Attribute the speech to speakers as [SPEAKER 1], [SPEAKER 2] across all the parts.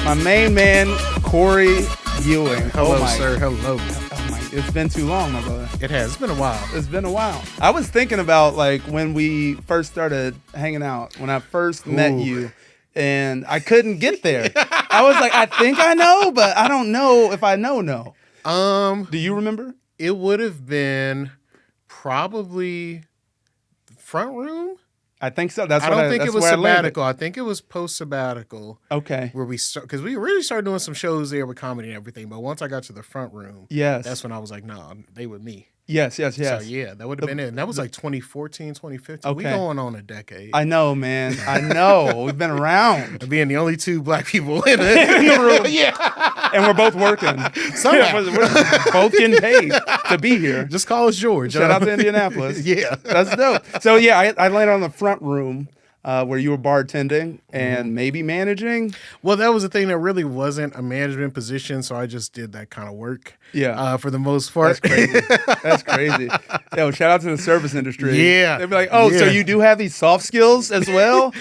[SPEAKER 1] my main man, Corey Ewing.
[SPEAKER 2] Hello, sir. Hello.
[SPEAKER 1] It's been too long, my brother.
[SPEAKER 2] It has. It's been a while.
[SPEAKER 1] It's been a while. I was thinking about like when we first started hanging out, when I first met you, and I couldn't get there. I was like, I think I know, but I don't know if I know. Do you remember?
[SPEAKER 2] It would have been probably the front room.
[SPEAKER 1] I think so.
[SPEAKER 2] I don't think it was sabbatical. I think it was post sabbatical.
[SPEAKER 1] Okay.
[SPEAKER 2] Where we because we really started doing some shows there with comedy and everything. But once I got to the front room, that's when I was like, nah, they with me.
[SPEAKER 1] Yes.
[SPEAKER 2] So yeah, that would have been it. And that was like 2014, 2015.
[SPEAKER 1] Okay.
[SPEAKER 2] We going on a decade.
[SPEAKER 1] I know, man. I know. We've been around.
[SPEAKER 2] Being the only two black people in the room.
[SPEAKER 1] Yeah. And we're both working.
[SPEAKER 2] Somehow.
[SPEAKER 1] We're both getting paid to be here.
[SPEAKER 2] Just call us George.
[SPEAKER 1] Shout out to Indianapolis.
[SPEAKER 2] Yeah.
[SPEAKER 1] That's dope. So yeah, I landed on the front room where you were bartending and maybe managing.
[SPEAKER 2] Well, that was the thing that really wasn't a management position, so I just did that kind of work.
[SPEAKER 1] Yeah.
[SPEAKER 2] For the most part.
[SPEAKER 1] That's crazy. Yo, shout out to the service industry.
[SPEAKER 2] Yeah.
[SPEAKER 1] They'd be like, oh, so you do have these soft skills as well?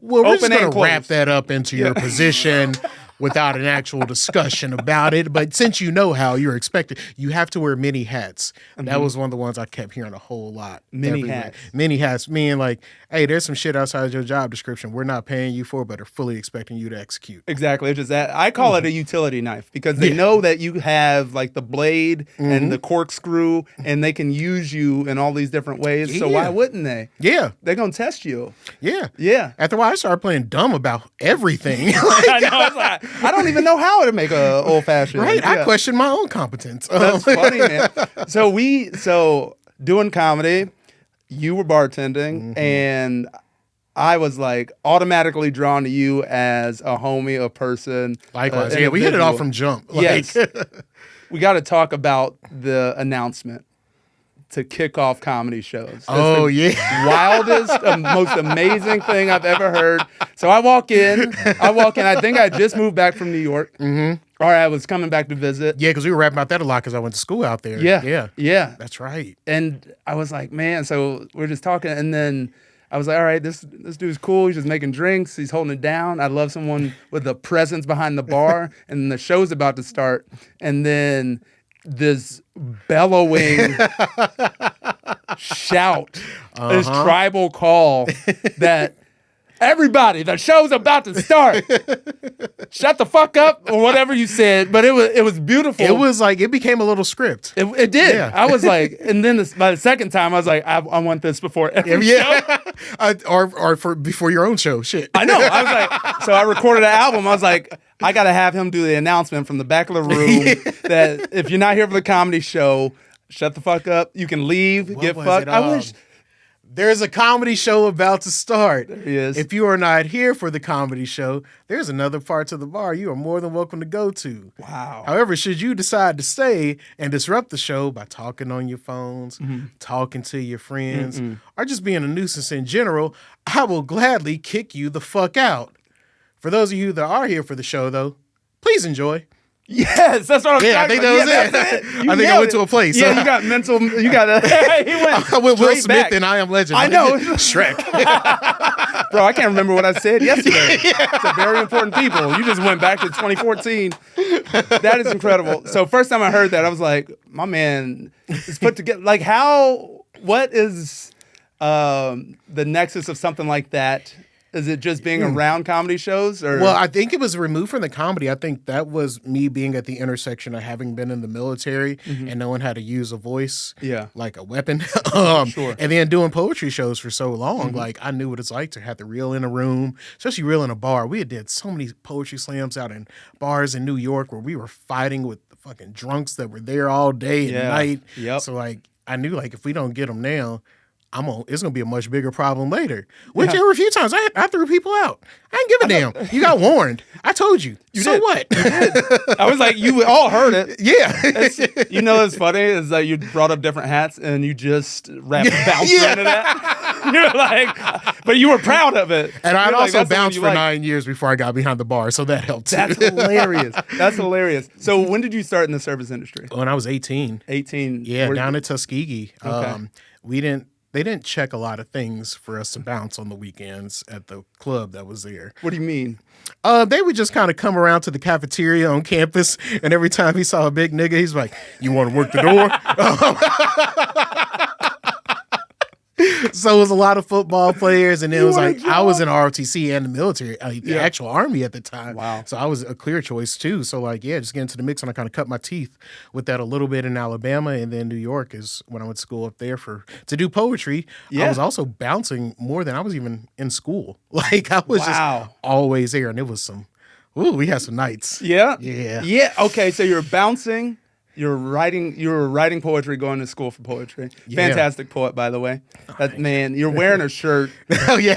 [SPEAKER 2] Well, we're just going to wrap that up into your position without an actual discussion about it. But since you know how you're expected, you have to wear many hats. That was one of the ones I kept hearing a whole lot.
[SPEAKER 1] Many hats.
[SPEAKER 2] Many hats, meaning like, hey, there's some shit outside your job description we're not paying you for, but are fully expecting you to execute.
[SPEAKER 1] Exactly. It's just that I call it a utility knife because they know that you have like the blade and the corkscrew and they can use you in all these different ways.
[SPEAKER 2] Yeah.
[SPEAKER 1] So why wouldn't they?
[SPEAKER 2] Yeah.
[SPEAKER 1] They're going to test you.
[SPEAKER 2] Yeah.
[SPEAKER 1] Yeah.
[SPEAKER 2] After a while, I started playing dumb about everything.
[SPEAKER 1] I know. It's like, I don't even know how to make a old fashioned.
[SPEAKER 2] Right.
[SPEAKER 1] Yeah.
[SPEAKER 2] I question my own competence.
[SPEAKER 1] That's funny, man. So doing comedy, you were bartending, and I was like automatically drawn to you as a homie, a person.
[SPEAKER 2] Likewise. Yeah, we hit it off from jump.
[SPEAKER 1] Yes. We got to talk about the announcement to kick off comedy shows.
[SPEAKER 2] Oh, yeah.
[SPEAKER 1] Wildest, most amazing thing I've ever heard. So I walk in. I think I just moved back from New York. Or I was coming back to visit.
[SPEAKER 2] Yeah, because we were rapping about that a lot because I went to school out there.
[SPEAKER 1] Yeah.
[SPEAKER 2] That's right.
[SPEAKER 1] And I was like, man, so we're just talking. And then I was like, all right, this dude's cool. He's just making drinks. He's holding it down. I love someone with a presence behind the bar. And the show's about to start. And then this bellowing shout, this tribal call that everybody, the show's about to start. Shut the fuck up or whatever you said, but it was beautiful.
[SPEAKER 2] It was like it became a little script.
[SPEAKER 1] It did. Yeah. I was like, and then by the second time, I was like, I want this before every show.
[SPEAKER 2] or for before your own show. Shit.
[SPEAKER 1] I know. I was like, so I recorded an album. I was like, I got to have him do the announcement from the back of the room that if you're not here for the comedy show, shut the fuck up. You can leave, get fucked. I wish.
[SPEAKER 2] There's a comedy show about to start.
[SPEAKER 1] There he is.
[SPEAKER 2] If you are not here for the comedy show, there's another part to the bar you are more than welcome to go to.
[SPEAKER 1] Wow.
[SPEAKER 2] However, should you decide to stay and disrupt the show by talking on your phones, talking to your friends, or just being a nuisance in general, I will gladly kick you the fuck out. For those of you that are here for the show, though, please enjoy.
[SPEAKER 1] Yes, that's what I'm talking about.
[SPEAKER 2] I think that was it. I think I went to a place.
[SPEAKER 1] Yeah, you got mental. You got
[SPEAKER 2] I went Will Smith and I Am Legend.
[SPEAKER 1] I know.
[SPEAKER 2] Shrek.
[SPEAKER 1] Bro, I can't remember what I said yesterday. To very important people. You just went back to 2014. That is incredible. So first time I heard that, I was like, my man is put together. Like what is the nexus of something like that? Is it just being around comedy shows? Or?
[SPEAKER 2] Well, I think it was removed from the comedy. I think that was me being at the intersection of having been in the military and knowing how to use a voice like a weapon.
[SPEAKER 1] Sure.
[SPEAKER 2] And then doing poetry shows for so long. Like, I knew what it's like to have to reel in a room, especially reel in a bar. We had did so many poetry slams out in bars in New York where we were fighting with the fucking drunks that were there all day and night.
[SPEAKER 1] Yep.
[SPEAKER 2] So, like, I knew, like, if we don't get them now, it's going to be a much bigger problem later. Which there were a few times I threw people out. I didn't give a damn. You got warned. I told you. So
[SPEAKER 1] did.
[SPEAKER 2] what?
[SPEAKER 1] You did. I was like, you all heard it.
[SPEAKER 2] Yeah.
[SPEAKER 1] You know what's funny is that you brought up different hats and you just bounced into that. You're like, but you were proud of it.
[SPEAKER 2] And I'd
[SPEAKER 1] You're
[SPEAKER 2] also
[SPEAKER 1] like,
[SPEAKER 2] bounced for 9 years before I got behind the bar, so that helped too.
[SPEAKER 1] That's hilarious. That's hilarious. So when did you start in the service industry?
[SPEAKER 2] When I was 18.
[SPEAKER 1] 18.
[SPEAKER 2] Yeah, down at Tuskegee.
[SPEAKER 1] Okay.
[SPEAKER 2] We didn't they didn't check a lot of things for us to bounce on the weekends at the club that was there.
[SPEAKER 1] What do you mean?
[SPEAKER 2] They would just kind of come around to the cafeteria on campus, and every time he saw a big nigga, he's like, "You want to work the door?" So it was a lot of football players, and it was like I was in ROTC and the military, the actual army at the time.
[SPEAKER 1] Wow.
[SPEAKER 2] So I was a clear choice too. So like, yeah, just get into the mix, and I kind of cut my teeth with that a little bit in Alabama, and then New York is when I went to school up there to do poetry.
[SPEAKER 1] Yeah.
[SPEAKER 2] I was also bouncing more than I was even in school. Like I was just always there, and it was we had some nights.
[SPEAKER 1] Yeah.
[SPEAKER 2] Yeah.
[SPEAKER 1] Yeah. Okay. So you're bouncing. You were writing poetry, going to school for poetry.
[SPEAKER 2] Yeah.
[SPEAKER 1] Fantastic poet, by the way. Man, you're wearing a shirt
[SPEAKER 2] Oh yeah.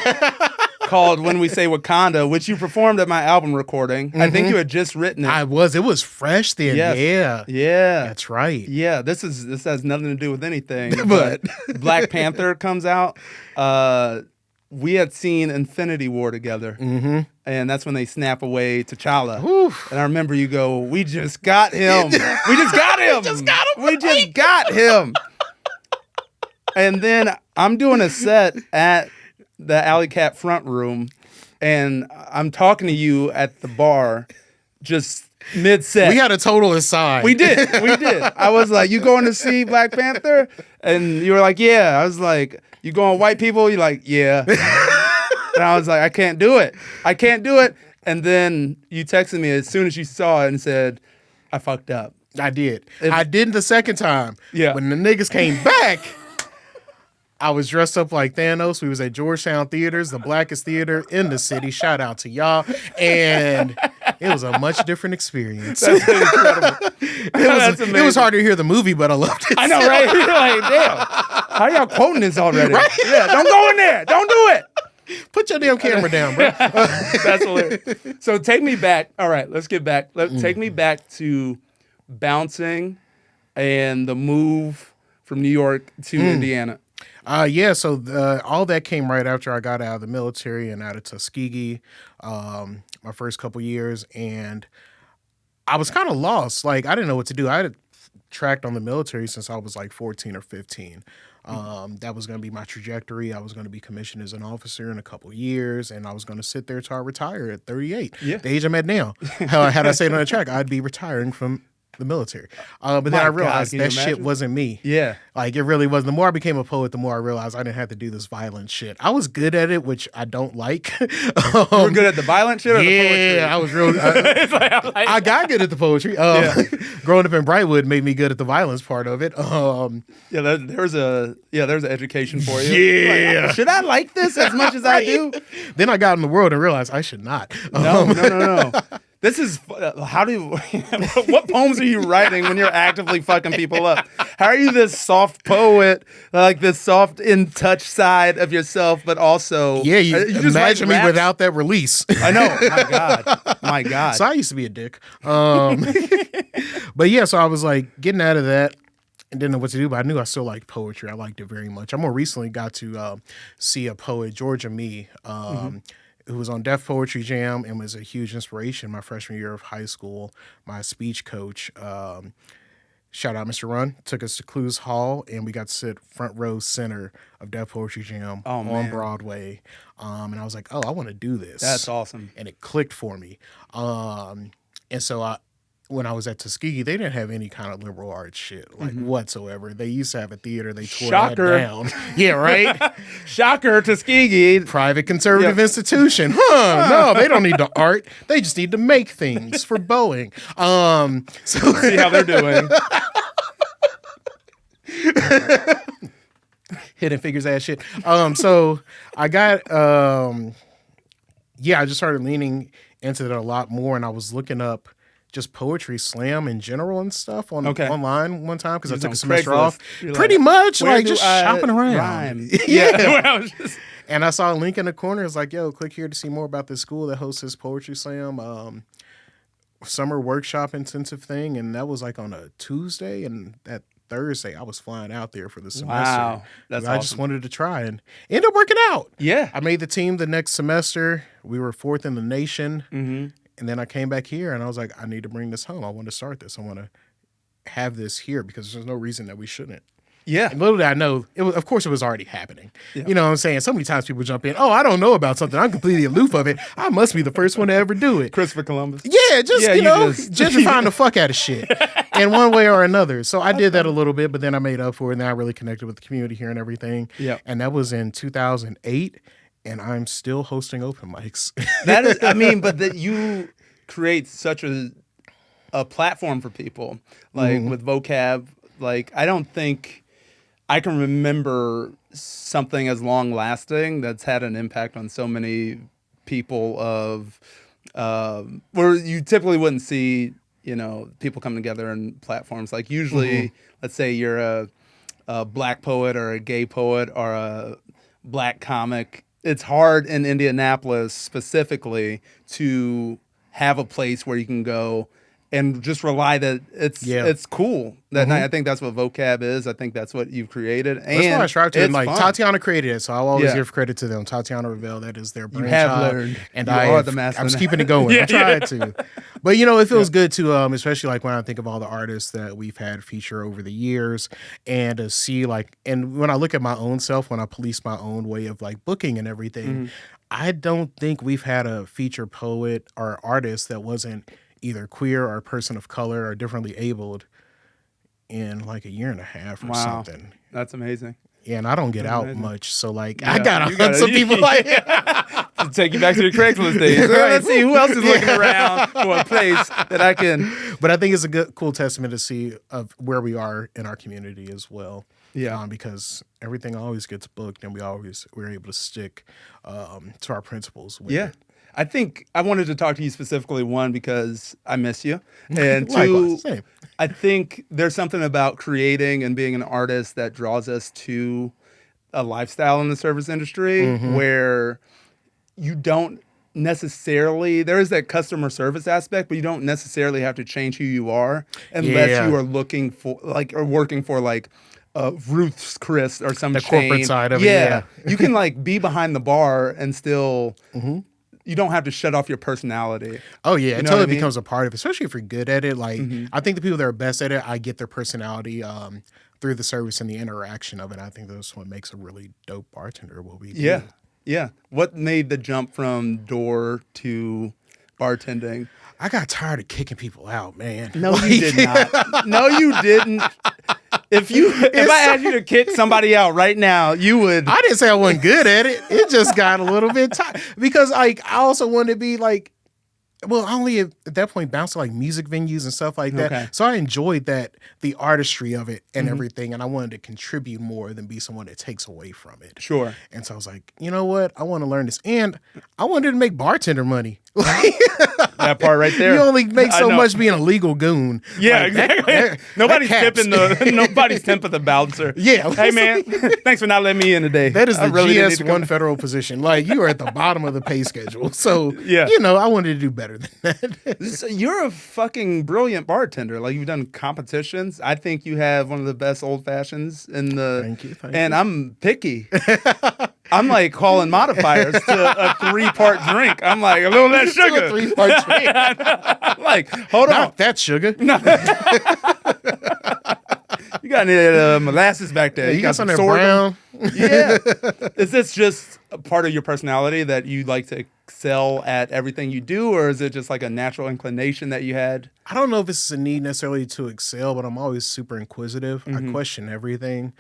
[SPEAKER 1] called "When We Say Wakanda," which you performed at my album recording. I think you had just written it.
[SPEAKER 2] It was fresh then.
[SPEAKER 1] Yes.
[SPEAKER 2] Yeah.
[SPEAKER 1] Yeah.
[SPEAKER 2] That's right.
[SPEAKER 1] Yeah. This has nothing to do with anything. But Black Panther comes out. We had seen Infinity War together. Mm-hmm. And that's when they snap away T'Challa.
[SPEAKER 2] Oof.
[SPEAKER 1] And I remember you go, "We just got him. We just got him.
[SPEAKER 2] We just got him.
[SPEAKER 1] And then I'm doing a set at the Alley Cat front room, and I'm talking to you at the bar, just mid-set.
[SPEAKER 2] We had a total aside.
[SPEAKER 1] We did. I was like, "You going to see Black Panther?" And you were like, "Yeah." I was like, "You going with white people?" You're like, "Yeah." And I was like, "I can't do it. And then you texted me as soon as you saw it and said, "I fucked up."
[SPEAKER 2] I did. I did the second time.
[SPEAKER 1] Yeah.
[SPEAKER 2] When the niggas came back, I was dressed up like Thanos. We was at Georgetown Theaters, the blackest theater in the city. Shout out to y'all. And it was a much different experience.
[SPEAKER 1] That's incredible. That's amazing.
[SPEAKER 2] It was hard to hear the movie, but I loved it.
[SPEAKER 1] I know, right? You're like, damn. How y'all quoting this already? Right? Yeah, don't go in there. Don't do it.
[SPEAKER 2] Put your damn camera down, bro.
[SPEAKER 1] That's hilarious. So take me back. All right, let's get back. Take me back to bouncing and the move from New York to Indiana.
[SPEAKER 2] So all that came right after I got out of the military and out of Tuskegee, my first couple years, and I was kind of lost. Like, I didn't know what to do. I had tracked on the military since I was like 14 or 15. That was going to be my trajectory. I was going to be commissioned as an officer in a couple years, and I was going to sit there till I retire at 38, the age I'm at now. Had I stayed on the track, I'd be retiring from the military. But then I realized that shit wasn't me.
[SPEAKER 1] Yeah.
[SPEAKER 2] Like, it really wasn't. The more I became a poet, the more I realized I didn't have to do this violent shit. I was good at it, which I don't like.
[SPEAKER 1] You were good at the violent shit or the poetry?
[SPEAKER 2] Yeah, I was real. I got good at the poetry. Growing up in Brightwood made me good at the violence part of it.
[SPEAKER 1] There's an education for you.
[SPEAKER 2] Yeah.
[SPEAKER 1] Like, should I like this as much as I do?
[SPEAKER 2] Then I got in the world and realized I should not.
[SPEAKER 1] No. This is what poems are you writing when you're actively fucking people up? How are you this soft poet, like this soft in touch side of yourself, but also
[SPEAKER 2] you just imagine me
[SPEAKER 1] raps?
[SPEAKER 2] without that release.
[SPEAKER 1] I know, my God.
[SPEAKER 2] So I used to be a dick, but yeah. So I was like getting out of that and didn't know what to do, but I knew I still liked poetry. I liked it very much. I more recently got to see a poet, Georgia Me. Who was on Def Poetry Jam and was a huge inspiration my freshman year of high school. My speech coach, shout out Mr. Run, took us to Clues Hall, and we got to sit front row center of Def Poetry Jam on Broadway. And I was like, oh, I want to do this.
[SPEAKER 1] That's awesome.
[SPEAKER 2] And it clicked for me. And so when I was at Tuskegee, they didn't have any kind of liberal arts shit, like whatsoever. They used to have a theater. They tore that down. Yeah, right?
[SPEAKER 1] Shocker, Tuskegee.
[SPEAKER 2] Private conservative institution. No, they don't need the art. They just need to make things for Boeing. So
[SPEAKER 1] see how they're doing.
[SPEAKER 2] Hidden Figures ass shit. So I got, I just started leaning into that a lot more, and I was looking up just poetry slam in general and stuff online one time because I took a semester off. Pretty much, like just shopping around.
[SPEAKER 1] Rhyme?
[SPEAKER 2] Yeah. And I saw a link in the corner. It's like, yo, click here to see more about this school that hosts this poetry slam summer workshop intensive thing. And that was like on a Tuesday, and that Thursday I was flying out there for the semester.
[SPEAKER 1] Wow, that's awesome.
[SPEAKER 2] I just wanted to try and ended up working out.
[SPEAKER 1] Yeah,
[SPEAKER 2] I made the team the next semester. We were 4th in the nation. And then I came back here and I was like, I need to bring this home. I want to start this. I want to have this here because there's no reason that we shouldn't.
[SPEAKER 1] Yeah.
[SPEAKER 2] And little did I know, of course, it was already happening.
[SPEAKER 1] Yeah.
[SPEAKER 2] You know what I'm saying? So many times people jump in, oh, I don't know about something. I'm completely aloof of it. I must be the first one to ever do it.
[SPEAKER 1] Christopher Columbus.
[SPEAKER 2] Yeah, gentrifying the fuck out of shit in one way or another. So I did that a little bit, but then I made up for it, and then I really connected with the community here and everything.
[SPEAKER 1] Yeah.
[SPEAKER 2] And that was in 2008, and I'm still hosting open mics.
[SPEAKER 1] That is, I mean, but that you create such a platform for people, like with vocab. Like, I don't think I can remember something as long lasting that's had an impact on so many people of where you typically wouldn't see, people come together in platforms. Like usually, let's say you're a black poet or a gay poet or a black comic. It's hard in Indianapolis specifically to have a place where you can go and just rely that it's cool that night. I think that's what vocab is. I think that's what you've created. And
[SPEAKER 2] that's what I strive to. And like
[SPEAKER 1] fun.
[SPEAKER 2] Tatiana created it, so I'll always give credit to them. Tatiana Ravel, that is their brainchild.
[SPEAKER 1] You have learned.
[SPEAKER 2] And
[SPEAKER 1] you are the master.
[SPEAKER 2] I'm just keeping it going. I tried to. But it feels good to, especially like when I think of all the artists that we've had feature over the years, and to see and when I look at my own self, when I police my own way of like booking and everything, I don't think we've had a feature poet or artist that wasn't either queer or a person of color or differently abled in like a year and a half or something.
[SPEAKER 1] That's amazing.
[SPEAKER 2] Yeah, and I don't get out much, so like I gotta hunt some people like
[SPEAKER 1] to take you back to the Craigslist days.
[SPEAKER 2] Right.
[SPEAKER 1] Let's see who else is looking around for a place that I can.
[SPEAKER 2] But I think it's a cool testament to see of where we are in our community as well.
[SPEAKER 1] Yeah,
[SPEAKER 2] because everything always gets booked, and we're able to stick to our principles. With it.
[SPEAKER 1] I think I wanted to talk to you specifically, one, because I miss you, and two,
[SPEAKER 2] Likewise, same.
[SPEAKER 1] I think there's something about creating and being an artist that draws us to a lifestyle in the service industry where you don't necessarily, there is that customer service aspect, but you don't necessarily have to change who you are unless you are looking for or working for Ruth's Chris or some
[SPEAKER 2] the
[SPEAKER 1] chain.
[SPEAKER 2] Corporate side of it. Yeah,
[SPEAKER 1] you can be behind the bar and still. You don't have to shut off your personality.
[SPEAKER 2] Oh, yeah. It totally becomes a part of it, especially if you're good at it. Like, I think the people that are best at it, I get their personality through the service and the interaction of it. I think that's what makes a really dope bartender what we do.
[SPEAKER 1] Yeah. What made the jump from door to bartending?
[SPEAKER 2] I got tired of kicking people out, man.
[SPEAKER 1] No, you did not. No, you didn't. If I asked you to kick somebody out right now, you would.
[SPEAKER 2] I didn't say I wasn't good at it. It just got a little bit tired because I also wanted to be I only at that point bounced to music venues and stuff like that.
[SPEAKER 1] Okay.
[SPEAKER 2] So I enjoyed the artistry of it and everything, and I wanted to contribute more than be someone that takes away from it.
[SPEAKER 1] Sure.
[SPEAKER 2] And so I was like, you know what? I want to learn this, and I wanted to make bartender money.
[SPEAKER 1] That part right there.
[SPEAKER 2] You only make so much being a legal goon.
[SPEAKER 1] Yeah, exactly. Nobody's tipping the bouncer.
[SPEAKER 2] Yeah.
[SPEAKER 1] Hey man, thanks for not letting me in today.
[SPEAKER 2] That is the GS1 federal position. You are at the bottom of the pay schedule. So I wanted to do better than that.
[SPEAKER 1] So you're a fucking brilliant bartender. You've done competitions. I think you have one of the best old fashions in the.
[SPEAKER 2] Thank you.
[SPEAKER 1] And I'm picky. I'm calling modifiers to a 3-part drink. I'm a little less sugar.
[SPEAKER 2] A 3-part drink.
[SPEAKER 1] I'm hold on.
[SPEAKER 2] Not that sugar.
[SPEAKER 1] No. You got any molasses back there.
[SPEAKER 2] You got some brown.
[SPEAKER 1] Yeah. Is this just a part of your personality that you like to excel at everything you do, or is it just a natural inclination that you had?
[SPEAKER 2] I don't know if it's a need necessarily to excel, but I'm always super inquisitive. I question everything.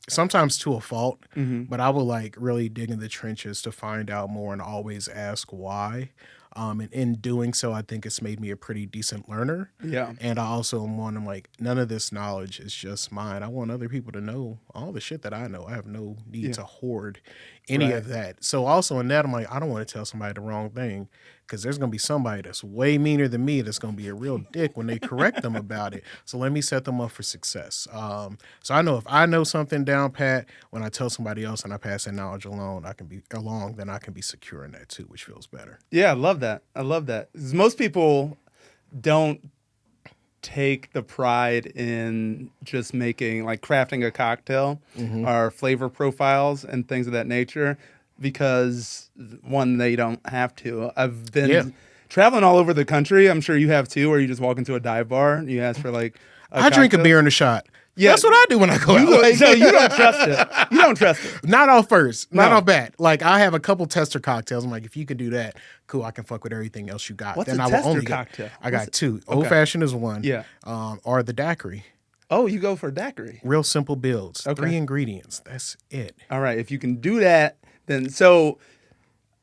[SPEAKER 2] Sometimes to a fault, but I will really dig in the trenches to find out more and always ask why. And in doing so, I think it's made me a pretty decent learner.
[SPEAKER 1] Yeah.
[SPEAKER 2] And I also am one, none of this knowledge is just mine. I want other people to know all the shit that I know. I have no need to hoard any of that. So also in that, I'm I don't want to tell somebody the wrong thing, because there's going to be somebody that's way meaner than me that's going to be a real dick when they correct them about it. So let me set them up for success. So I know if I know something down pat, when I tell somebody else and I pass that knowledge along, then I can be secure in that too, which feels better.
[SPEAKER 1] Yeah, I love that. 'Cause most people don't take the pride in just making crafting a cocktail or flavor profiles and things of that nature, because one, they don't have to. I've been traveling all over the country. I'm sure you have too, where you just walk into a dive bar and you ask for I
[SPEAKER 2] drink a beer and a shot.
[SPEAKER 1] Yeah.
[SPEAKER 2] That's what I do when I go out. Like,
[SPEAKER 1] So you don't trust it. You don't trust it.
[SPEAKER 2] not off first. Not
[SPEAKER 1] No.
[SPEAKER 2] off bat. Like, I have a couple tester cocktails. I'm like, if you can do that, cool, I can fuck with everything else you got.
[SPEAKER 1] What's
[SPEAKER 2] then
[SPEAKER 1] a
[SPEAKER 2] I will
[SPEAKER 1] tester
[SPEAKER 2] only
[SPEAKER 1] cocktail?
[SPEAKER 2] I got two. Old fashioned is one.
[SPEAKER 1] Yeah.
[SPEAKER 2] Or the daiquiri.
[SPEAKER 1] Oh, you go for daiquiri.
[SPEAKER 2] Real simple builds.
[SPEAKER 1] Okay.
[SPEAKER 2] 3 ingredients. That's it.
[SPEAKER 1] All right. If you can do that, then so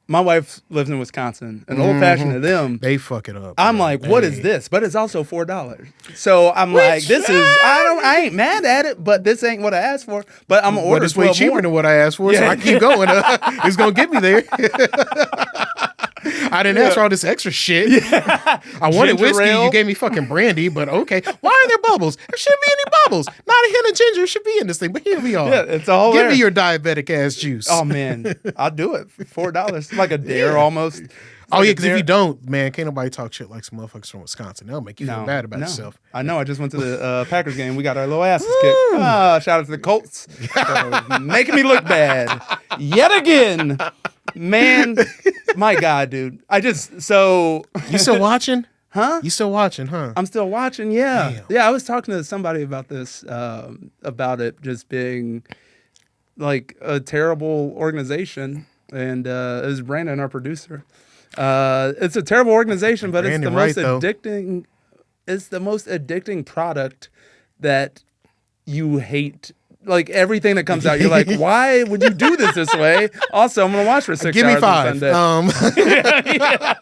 [SPEAKER 1] my wife lives in Wisconsin. An old fashioned to them.
[SPEAKER 2] They fuck it up.
[SPEAKER 1] I'm
[SPEAKER 2] bro.
[SPEAKER 1] like, what is this? But it's also $4. So I'm like, this is I ain't mad at it, but this ain't what I asked for. But I'm gonna
[SPEAKER 2] But
[SPEAKER 1] order
[SPEAKER 2] it's way
[SPEAKER 1] 12
[SPEAKER 2] cheaper
[SPEAKER 1] more.
[SPEAKER 2] than what I asked for, so
[SPEAKER 1] Yeah.
[SPEAKER 2] I keep going. It's gonna get me there. I didn't ask for all this extra shit. I wanted
[SPEAKER 1] Ginger
[SPEAKER 2] whiskey.
[SPEAKER 1] ale.
[SPEAKER 2] You gave me fucking brandy, but okay. Why are there bubbles? There shouldn't be any bubbles. Not a hint of ginger should be in this thing, but here we are.
[SPEAKER 1] Yeah, it's all
[SPEAKER 2] Give
[SPEAKER 1] there.
[SPEAKER 2] me your diabetic ass juice.
[SPEAKER 1] Oh man, I'll do it. $4, like a dare almost. It's
[SPEAKER 2] Oh
[SPEAKER 1] like
[SPEAKER 2] yeah,
[SPEAKER 1] a
[SPEAKER 2] because if
[SPEAKER 1] dare.
[SPEAKER 2] you don't, man, can't nobody talk shit like some motherfuckers from Wisconsin. They'll make you feel bad about yourself.
[SPEAKER 1] I know. I just went to the Packers game. We got our little asses kicked. Shout out to the Colts. Making me look bad. Yet again. Man, my God, dude. You
[SPEAKER 2] still watching?
[SPEAKER 1] Huh?
[SPEAKER 2] You still watching, huh?
[SPEAKER 1] I'm still watching, yeah.
[SPEAKER 2] Damn.
[SPEAKER 1] Yeah, I was talking to somebody about this, about it just being like a terrible organization. And it was Brandon, our producer. It's a terrible organization, but
[SPEAKER 2] Brandon,
[SPEAKER 1] it's the most
[SPEAKER 2] right, though.
[SPEAKER 1] addicting. It's the most addicting product that you hate. Like everything that comes out, you're like, why would you do this way? Also, I'm gonna watch for 6
[SPEAKER 2] Give
[SPEAKER 1] hours
[SPEAKER 2] me 5.
[SPEAKER 1] on Sunday.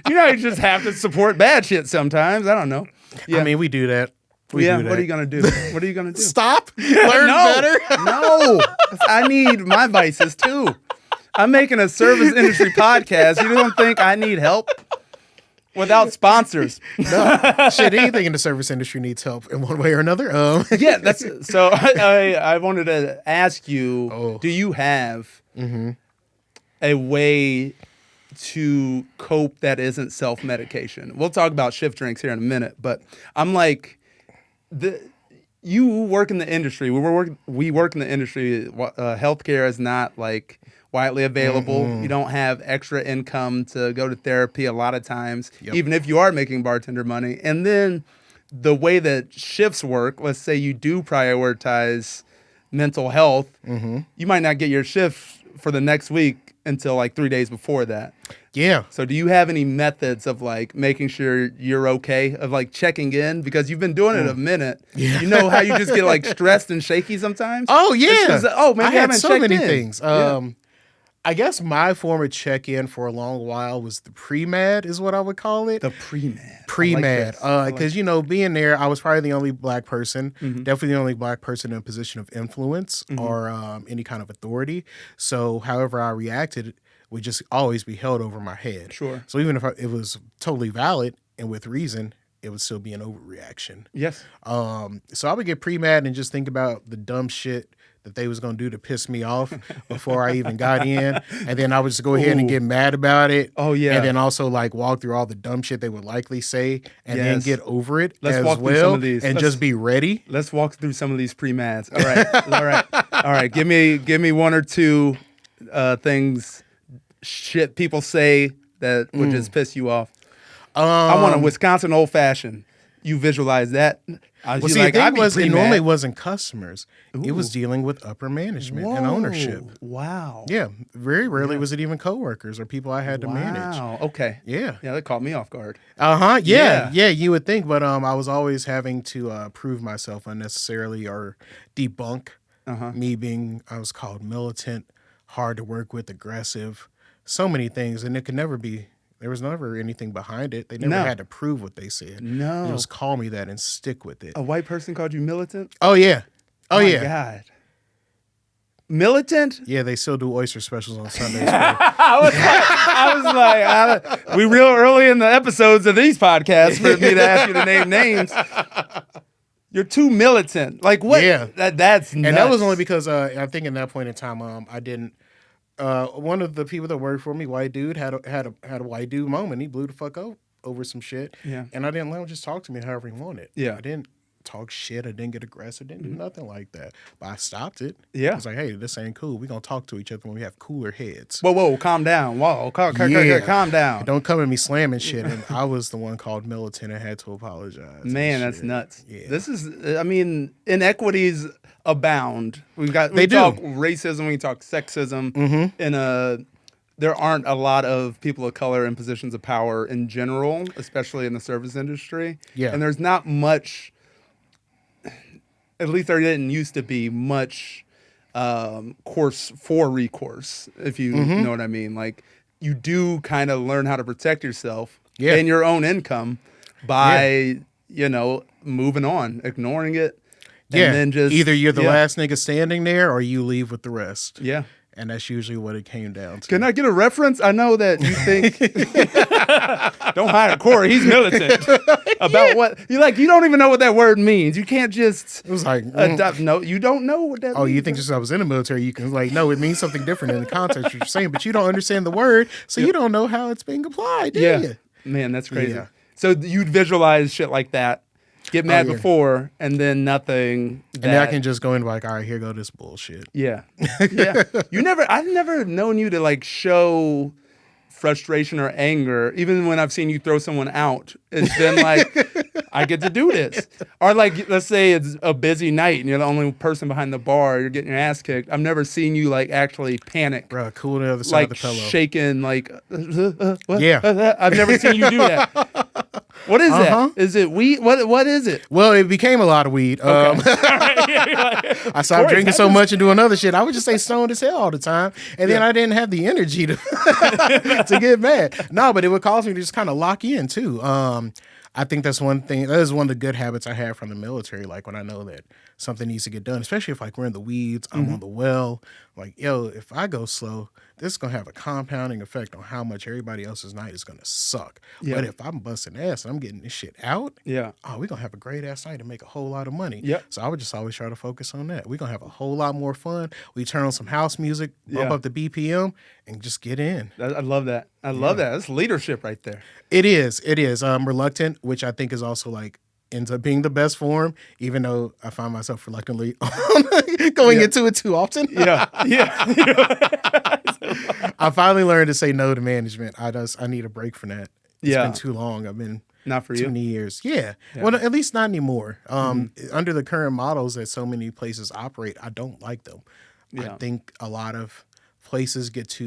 [SPEAKER 1] You know, you just have to support bad shit sometimes. I don't know. Yeah,
[SPEAKER 2] I mean, we do that. We
[SPEAKER 1] yeah.
[SPEAKER 2] do that.
[SPEAKER 1] What are you gonna do? What are you gonna do?
[SPEAKER 2] Stop. Learn
[SPEAKER 1] no,
[SPEAKER 2] better.
[SPEAKER 1] no. I need my vices too. I'm making a service industry podcast. You don't think I need help? Without sponsors.
[SPEAKER 2] Shit, anything in the service industry needs help in one way or another.
[SPEAKER 1] Yeah, that's so. I wanted to ask you: Do you have a way to cope that isn't self-medication? We'll talk about shift drinks here in a minute, but I'm like, you work in the industry. We work in the industry. Healthcare is not like widely available. You don't have extra income to go to therapy a lot of times, even if you are making bartender money. And then the way that shifts work, let's say you do prioritize mental health, you might not get your shift for the next week until like 3 days before that.
[SPEAKER 2] Yeah.
[SPEAKER 1] So do you have any methods of like making sure you're okay, of like checking in? Because you've been doing it a minute.
[SPEAKER 2] Yeah.
[SPEAKER 1] You know how you just get like stressed and shaky sometimes?
[SPEAKER 2] Oh yeah.
[SPEAKER 1] It's 'cause, maybe
[SPEAKER 2] I
[SPEAKER 1] I
[SPEAKER 2] had
[SPEAKER 1] haven't
[SPEAKER 2] so
[SPEAKER 1] checked
[SPEAKER 2] many
[SPEAKER 1] in.
[SPEAKER 2] things.
[SPEAKER 1] Yeah.
[SPEAKER 2] I guess my form of check-in for a long while was the pre-med, is what I would call it.
[SPEAKER 1] The pre-med.
[SPEAKER 2] Pre-med, because you know, being there, I was probably the only black person,
[SPEAKER 1] Mm-hmm.
[SPEAKER 2] definitely the only black person in a position of influence or any kind of authority. So, however I reacted would just always be held over my head.
[SPEAKER 1] Sure.
[SPEAKER 2] So even if it was totally valid and with reason, it would still be an overreaction.
[SPEAKER 1] Yes.
[SPEAKER 2] So I would get pre-mad and just think about the dumb shit that they was gonna do to piss me off before I even got in, and then I would just go ahead and get mad about it.
[SPEAKER 1] Oh, yeah.
[SPEAKER 2] and then also like walk through all the dumb shit they would likely say, and then
[SPEAKER 1] Yes.
[SPEAKER 2] get over it
[SPEAKER 1] Let's
[SPEAKER 2] as
[SPEAKER 1] walk through
[SPEAKER 2] well,
[SPEAKER 1] some of these.
[SPEAKER 2] and
[SPEAKER 1] Let's-
[SPEAKER 2] just be ready.
[SPEAKER 1] Let's walk through some of these pre-mads. All right. All right. All right. Give me one or two things, shit people say that would just piss you off. I want a Wisconsin old fashioned. You visualize that?
[SPEAKER 2] Well, see, the thing was, it
[SPEAKER 1] pre-mad.
[SPEAKER 2] normally wasn't customers. It was
[SPEAKER 1] Ooh.
[SPEAKER 2] dealing with upper management and ownership.
[SPEAKER 1] Wow.
[SPEAKER 2] Yeah, very rarely was it even coworkers or people I had to manage.
[SPEAKER 1] Wow. Okay.
[SPEAKER 2] Yeah.
[SPEAKER 1] Yeah, that caught me off guard.
[SPEAKER 2] Yeah. You would think, but I was always having to prove myself unnecessarily or debunk me being. I was called militant, hard to work with, aggressive, so many things, and it could never be. There was never anything behind it. They never
[SPEAKER 1] No.
[SPEAKER 2] had to prove what they said.
[SPEAKER 1] No.
[SPEAKER 2] They just call me that and stick with it.
[SPEAKER 1] A white person called you militant?
[SPEAKER 2] Oh yeah. Oh
[SPEAKER 1] My
[SPEAKER 2] yeah.
[SPEAKER 1] God. Militant?
[SPEAKER 2] Yeah, they still do oyster specials on Sundays.
[SPEAKER 1] I was like, we real early in the episodes of these podcasts for me to ask you to name names. You're too militant. Like what?
[SPEAKER 2] Yeah.
[SPEAKER 1] That's
[SPEAKER 2] And that was only because I think in that point in time, I didn't. One of the people that worked for me, white dude, had a white dude moment. He blew the fuck over some shit.
[SPEAKER 1] Yeah.
[SPEAKER 2] And I didn't let him just talk to me however he wanted.
[SPEAKER 1] Yeah.
[SPEAKER 2] I didn't talk shit. I didn't get aggressive. Didn't do nothing like that. But I stopped it.
[SPEAKER 1] Yeah.
[SPEAKER 2] I was like, hey, this ain't cool. We're going to talk to each other when we have cooler heads.
[SPEAKER 1] Whoa, calm down. Whoa, calm down.
[SPEAKER 2] Don't come at me slamming shit. And I was the one called militant and had to apologize.
[SPEAKER 1] Man, that's nuts.
[SPEAKER 2] Yeah.
[SPEAKER 1] This is, I mean, inequities abound. We talk racism, we talk sexism, and there aren't a lot of people of color in positions of power in general, especially in the service industry.
[SPEAKER 2] Yeah.
[SPEAKER 1] And there's not much, at least there didn't used to be much recourse, if you know what I mean. Like, you do kind of learn how to protect yourself and your own income by, moving on, ignoring it. And then just
[SPEAKER 2] either you're the last nigga standing there or you leave with the rest.
[SPEAKER 1] Yeah.
[SPEAKER 2] And that's usually what it came down to.
[SPEAKER 1] Can I get a reference? I know that you think don't hire Corey, he's militant. About what you don't even know what that word means. You can't just
[SPEAKER 2] it was like
[SPEAKER 1] no, you don't know what that means.
[SPEAKER 2] Oh, you think just I was in the military, you can no, it means something different in the context you're saying, but you don't understand the word, so you don't know how it's being applied, do you?
[SPEAKER 1] Man, that's crazy.
[SPEAKER 2] Yeah.
[SPEAKER 1] So you'd visualize shit like that. Get mad before, and then nothing.
[SPEAKER 2] And then I can just go in like, all right, here go this bullshit.
[SPEAKER 1] Yeah, yeah. I've never known you to show frustration or anger, even when I've seen you throw someone out. It's been like, I get to do this. Or let's say it's a busy night and you're the only person behind the bar, you're getting your ass kicked. I've never seen you actually panic.
[SPEAKER 2] Bro, cool on the other side of the pillow.
[SPEAKER 1] Shaking, what?
[SPEAKER 2] Yeah.
[SPEAKER 1] I've never seen you do that. What is that? Is it weed? What is it?
[SPEAKER 2] Well, it became a lot of weed.
[SPEAKER 1] Okay.
[SPEAKER 2] I stopped drinking so much and doing other shit. I would just say stoned as hell all the time. And then I didn't have the energy to get mad. No, but it would cause me to just kind of lock in too. I think that's one thing. That is one of the good habits I have from the military. Like when I know that something needs to get done, especially if we're in the weeds, I'm on the well. Like, yo, if I go slow, this is gonna have a compounding effect on how much everybody else's night is gonna suck. Yeah. But if I'm busting ass and I'm getting this shit out, we're gonna have a great ass night and make a whole lot of money.
[SPEAKER 1] Yep.
[SPEAKER 2] So I would just always try to focus on that. We're gonna have a whole lot more fun. We turn on some house music, bump up the BPM, and just get in.
[SPEAKER 1] I love that. I love that. That's leadership right there.
[SPEAKER 2] It is. Reluctant, which I think is also ends up being the best form, even though I find myself reluctantly going into it too often.
[SPEAKER 1] Yeah.
[SPEAKER 2] I finally learned to say no to management. I need a break from that. It's been too long. I've been
[SPEAKER 1] not for
[SPEAKER 2] too many years. Yeah. Well, at least not anymore. Under the current models that so many places operate, I don't like them. I think a lot of places get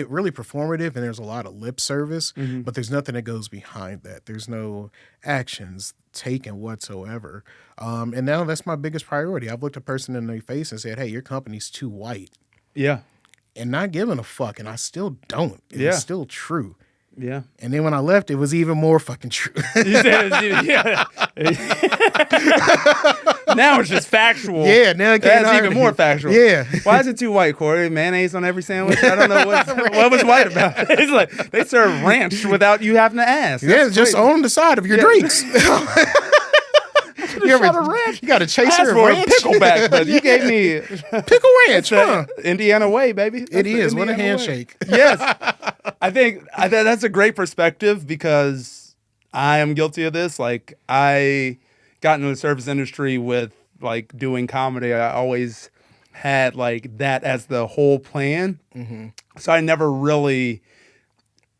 [SPEAKER 2] really performative and there's a lot of lip service, but there's nothing that goes behind that. There's no actions taken whatsoever. And now that's my biggest priority. I've looked a person in their face and said, hey, your company's too white.
[SPEAKER 1] Yeah.
[SPEAKER 2] And not giving a fuck. And I still don't. It's still true.
[SPEAKER 1] Yeah.
[SPEAKER 2] And then when I left, it was even more fucking true.
[SPEAKER 1] Now it's just factual.
[SPEAKER 2] Yeah, now
[SPEAKER 1] that's even more factual.
[SPEAKER 2] Yeah.
[SPEAKER 1] Why is it too white, Corey? Mayonnaise on every sandwich? I don't know what was white about it. It's like they serve ranch without you having to ask.
[SPEAKER 2] That's just on the side of your drinks. You got a chaser of ranch?
[SPEAKER 1] Pickleback, but you gave me
[SPEAKER 2] pickle ranch, huh?
[SPEAKER 1] Indiana way, baby.
[SPEAKER 2] It is. What a handshake.
[SPEAKER 1] Yes. I think that's a great perspective because I am guilty of this. I got into the service industry with doing comedy. I always had that as the whole plan. So I never really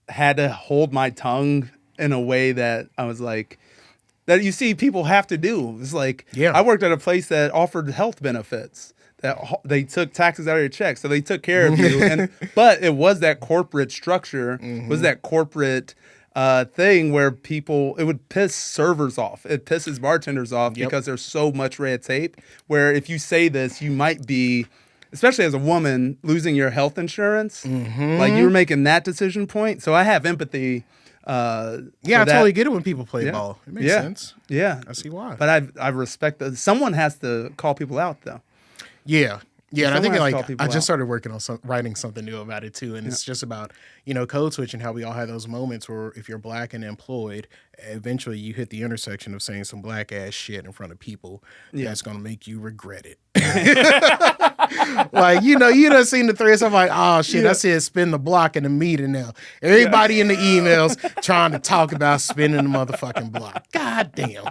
[SPEAKER 1] had to hold my tongue in a way that I was that you see people have to do. It's I worked at a place that offered health benefits. That they took taxes out of your check, so they took care of you. But it was that corporate structure, was that corporate thing where it would piss servers off. It pisses bartenders off because there's so much red tape. Where if you say this, you might be, especially as a woman, losing your health insurance. You were making that decision point. So I have empathy.
[SPEAKER 2] I totally get it when people play ball. It makes sense.
[SPEAKER 1] Yeah,
[SPEAKER 2] I see why.
[SPEAKER 1] But I respect that. Someone has to call people out, though.
[SPEAKER 2] Yeah, and I think I just started working on writing something new about it too, and it's just about code switching. How we all have those moments where if you're black and employed, eventually you hit the intersection of saying some black ass shit in front of people that's gonna make you regret it. Like, you done seen the threads. I'm like, oh shit, I said spin the block in the meeting now. Everybody in the emails trying to talk about spinning the motherfucking block. God damn.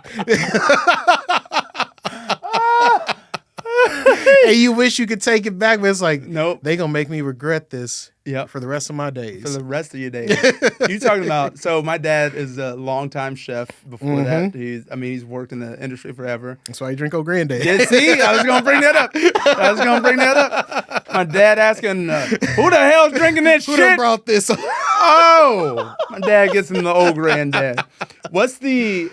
[SPEAKER 2] And you wish you could take it back, but it's like,
[SPEAKER 1] nope.
[SPEAKER 2] They gonna make me regret this
[SPEAKER 1] Yep.
[SPEAKER 2] for the rest of my days.
[SPEAKER 1] For the rest of your days. You talking about, so my dad is a longtime chef before that. He's worked in the industry forever.
[SPEAKER 2] That's why you drink Old Granddad.
[SPEAKER 1] Yeah, see, I was going to bring that up. My dad asking, who the hell's drinking this
[SPEAKER 2] Who
[SPEAKER 1] shit?
[SPEAKER 2] done brought this up?
[SPEAKER 1] Oh, my dad gets him the Old Granddad. What's the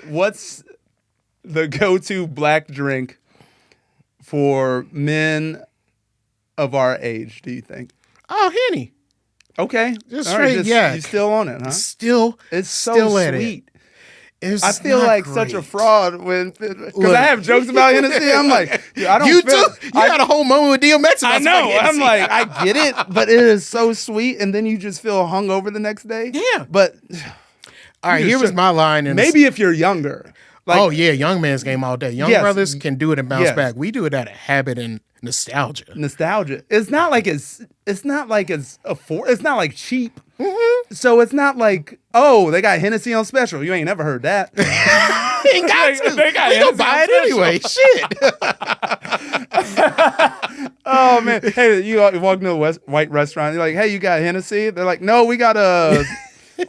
[SPEAKER 1] go-to black drink for men of our age, do you think?
[SPEAKER 2] Oh, Henny.
[SPEAKER 1] Okay.
[SPEAKER 2] Just
[SPEAKER 1] all
[SPEAKER 2] straight,
[SPEAKER 1] right,
[SPEAKER 2] yeah.
[SPEAKER 1] You still on it, huh?
[SPEAKER 2] It's
[SPEAKER 1] so
[SPEAKER 2] still at
[SPEAKER 1] sweet.
[SPEAKER 2] It.
[SPEAKER 1] I feel
[SPEAKER 2] not
[SPEAKER 1] like
[SPEAKER 2] great.
[SPEAKER 1] such a fraud because
[SPEAKER 2] Look.
[SPEAKER 1] I have jokes about Hennessy. I'm like, I don't
[SPEAKER 2] You
[SPEAKER 1] feel.
[SPEAKER 2] too. You had a whole moment with DMX.
[SPEAKER 1] I know. I'm like, I get it, but it is so sweet, and then you just feel hungover the next day.
[SPEAKER 2] Yeah.
[SPEAKER 1] But
[SPEAKER 2] all right, here was my line. And
[SPEAKER 1] maybe if you're younger. Like,
[SPEAKER 2] oh yeah, young man's game all day. Young brothers can do it and bounce back. We do it out of habit and nostalgia.
[SPEAKER 1] It's not like it's not like cheap. Mm-hmm. So it's not like, oh, they got Hennessy on special. You ain't never heard that.
[SPEAKER 2] Ain't got to.
[SPEAKER 1] They got
[SPEAKER 2] we gonna buy it anyway. Shit.
[SPEAKER 1] Oh man. Hey, you walk into a white restaurant, you're like, hey, you got Hennessy? They're like, no, we got a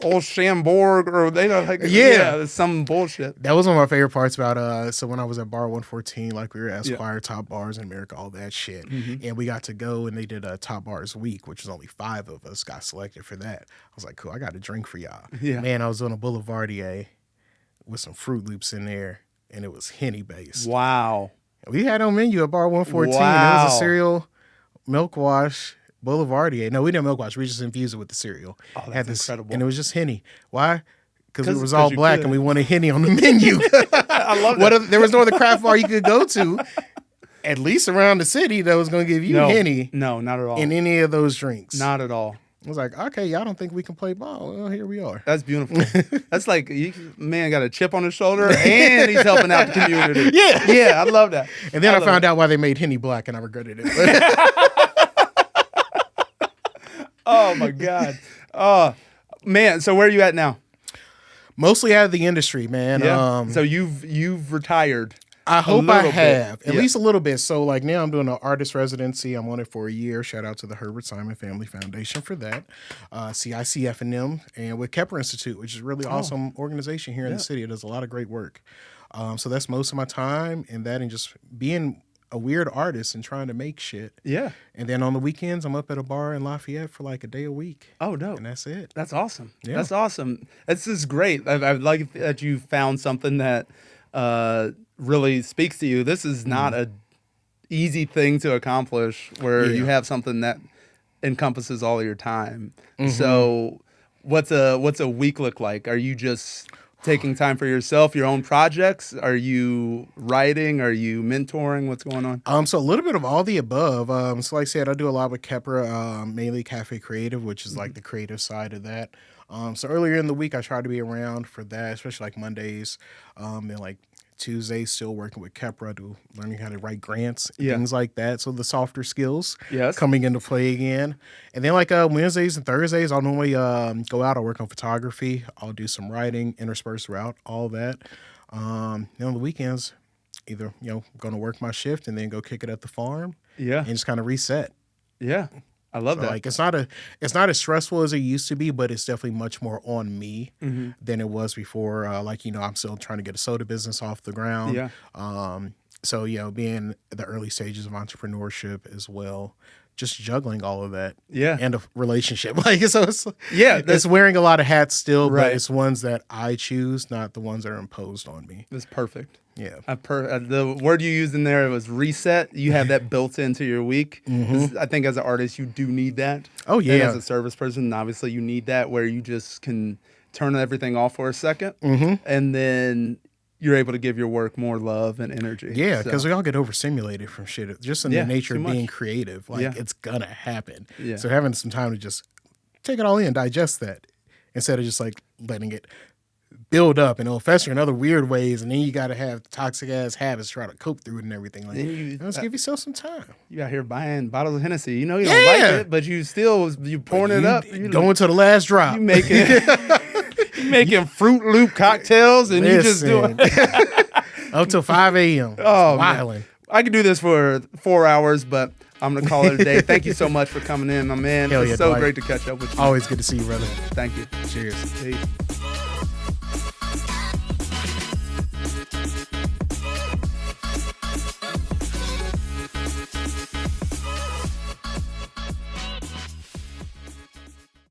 [SPEAKER 1] old Chambord, or they don't like, it's some bullshit.
[SPEAKER 2] That was one of my favorite parts about so when I was at Bar 114, like we were at Esquire, Top Bars in America, all that shit. Mm-hmm. And we got to go and they did a Top Bars week, which was only 5 of us got selected for that. I was like, cool, I got a drink for y'all. Yeah. Man, I was on a Boulevardier with some Fruit Loops in there, and it was Henny based.
[SPEAKER 1] Wow.
[SPEAKER 2] We had on menu at Bar 114. Wow. It was a cereal milk wash Boulevardier. No, we didn't milk wash. We just infused it with the cereal.
[SPEAKER 1] Oh, that's incredible.
[SPEAKER 2] And it was just Henny. Why? Because it was all black and we wanted Henny on the menu.
[SPEAKER 1] I love that.
[SPEAKER 2] There was no other craft bar you could go to, at least around the city, that was going to give you Henny.
[SPEAKER 1] No, not at all.
[SPEAKER 2] In any of those drinks.
[SPEAKER 1] Not at all.
[SPEAKER 2] I was like, okay, y'all don't think we can play ball. Well, here we are.
[SPEAKER 1] That's beautiful. That's like, man got a chip on his shoulder and he's helping out the community.
[SPEAKER 2] Yeah.
[SPEAKER 1] Yeah, I love that.
[SPEAKER 2] And then I found out why they made Henny black and I regretted it.
[SPEAKER 1] Oh my God. Oh man. So where are you at now?
[SPEAKER 2] Mostly out of the industry, man.
[SPEAKER 1] Yeah. So you've retired.
[SPEAKER 2] I hope I have at least a little bit. So like now I'm doing an artist residency. I'm on it for a year. Shout out to the Herbert Simon Family Foundation for that. CICF&M and with Kepler Institute, which is a really awesome organization here in the city. It does a lot of great work. So that's most of my time in that and just being a weird artist and trying to make shit. Yeah. And then on the weekends, I'm up at a bar in Lafayette for like a day a week. Oh, no. And that's it.
[SPEAKER 1] That's awesome. Yeah. That's awesome. This is great. I like that you found something that really speaks to you. This is not a easy thing to accomplish where you have something that encompasses all of your time. Mm-hmm. So what's a week look like? Are you just taking time for yourself, your own projects? Are you writing? Are you mentoring? What's going on?
[SPEAKER 2] So a little bit of all the above. So like I said, I do a lot with Kepra, mainly Cafe Creative, which is like the creative side of that. So earlier in the week, I try to be around for that, especially like Mondays. Then like Tuesdays, still working with Kepra, learning how to write grants, things like that. So the softer skills coming into play again. And then like Wednesdays and Thursdays, I'll normally go out. I'll work on photography. I'll do some writing interspersed throughout all that. Then on the weekends, either going to work my shift and then go kick it at the farm. Yeah, and just kind of reset. Yeah. I love that. Like it's not as stressful as it used to be, but it's definitely much more on me than it was before. I'm still trying to get a soda business off the ground. Yeah. So being the early stages of entrepreneurship as well, just juggling all of that. Yeah. And a relationship. It's wearing a lot of hats still, but it's ones that I choose, not the ones that are imposed on me.
[SPEAKER 1] That's perfect. Yeah. The word you used in there was reset. You have that built into your week. I think as an artist, you do need that. Oh, yeah. And as a service person, obviously you need that where you just can turn everything off for a second. And then you're able to give your work more love and energy. Yeah, because we all get overstimulated from shit. Just in the nature of being creative. It's going to happen. Yeah. So having some time to just take it all in, digest that, instead of just like letting it
[SPEAKER 2] build up and it'll fester in other weird ways, and then you got to have toxic ass habits to try to cope through it and everything. Like, let's give yourself some time.
[SPEAKER 1] You out here buying bottles of Hennessy. You know you don't like it, but you pouring it up. You
[SPEAKER 2] going to the last drop.
[SPEAKER 1] You making Fruit Loop cocktails, and you just doing
[SPEAKER 2] up till 5 a.m.
[SPEAKER 1] Oh,
[SPEAKER 2] wilding.
[SPEAKER 1] I could do this for 4 hours, but I'm gonna call it a day. Thank you so much for coming in, my man.
[SPEAKER 2] Hell
[SPEAKER 1] it's
[SPEAKER 2] yeah,
[SPEAKER 1] so
[SPEAKER 2] Dwight.
[SPEAKER 1] great to catch up with you.
[SPEAKER 2] Always good to see you, brother.
[SPEAKER 1] Thank you.
[SPEAKER 2] Cheers.
[SPEAKER 1] Peace.